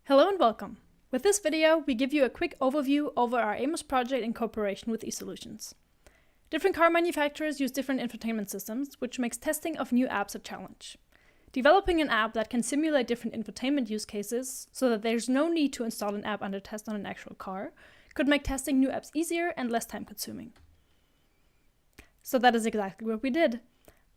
Hello and welcome. With this video, we give you a quick overview over our AMOS project in cooperation with eSolutions. Different car manufacturers use different infotainment systems, which makes testing of new apps a challenge. Developing an app that can simulate different infotainment use cases so that there's no need to install an app under test on an actual car could make testing new apps easier and less time-consuming. So that is exactly what we did.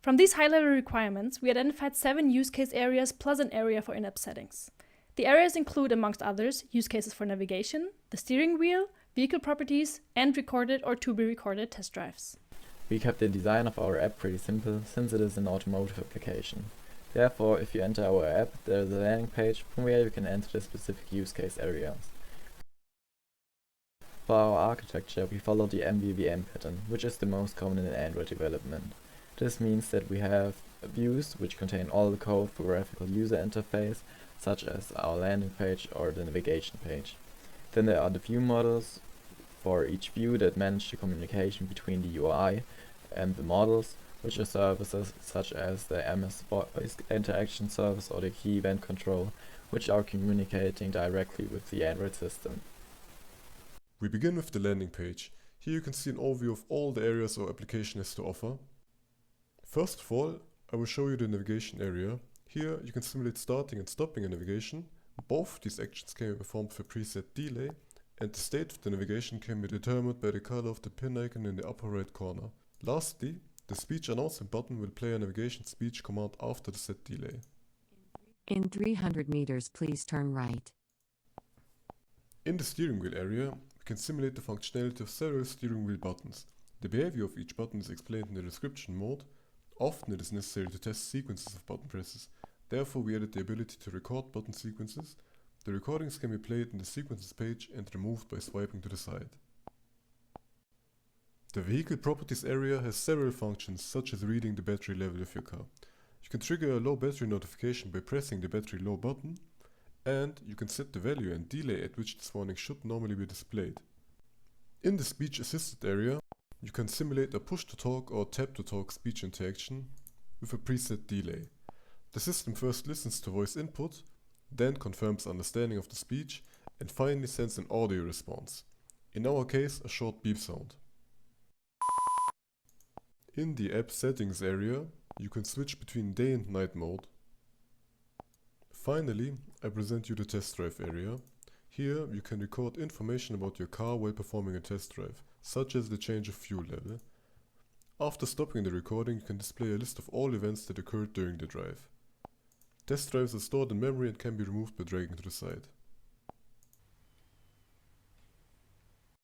From these high-level requirements, we identified 7 use case areas plus an area for in-app settings. The areas include, amongst others, use cases for navigation, the steering wheel, vehicle properties, and recorded or to-be-recorded test drives. We kept the design of our app pretty simple, since it is an automotive application. Therefore, if you enter our app, there is a landing page from where you can enter the specific use case areas. For our architecture, we follow the MVVM pattern, which is the most common in Android development. This means that we have views which contain all the code for graphical user interface, such as our landing page or the navigation page. Then there are the view models for each view that manage the communication between the UI and the models, which are services such as the AMOS voice interaction service or the key event control, which are communicating directly with the Android system. We begin with the landing page. Here you can see an overview of all the areas our application has to offer. First of all, I will show you the navigation area. Here you can simulate starting and stopping a navigation. Both these actions can be performed with a preset delay, and the state of the navigation can be determined by the color of the pin icon in the upper right corner. Lastly, the speech announcement button will play a navigation speech command after the set delay. In 300 meters, please turn right. In the steering wheel area, we can simulate the functionality of several steering wheel buttons. The behavior of each button is explained in the description mode. Often it is necessary to test sequences of button presses. Therefore, we added the ability to record button sequences. The recordings can be played in the sequences page and removed by swiping to the side. The vehicle properties area has several functions, such as reading the battery level of your car. You can trigger a low battery notification by pressing the battery low button, and you can set the value and delay at which this warning should normally be displayed. In the speech assisted area, you can simulate a push-to-talk or tap-to-talk speech interaction with a preset delay. The system first listens to voice input, then confirms understanding of the speech, and finally sends an audio response. In our case, a short beep sound. In the app settings area, you can switch between day and night mode. Finally, I present you the test drive area. Here you can record information about your car while performing a test drive, such as the change of fuel level. After stopping the recording, you can display a list of all events that occurred during the drive. Test drives are stored in memory and can be removed by dragging to the side.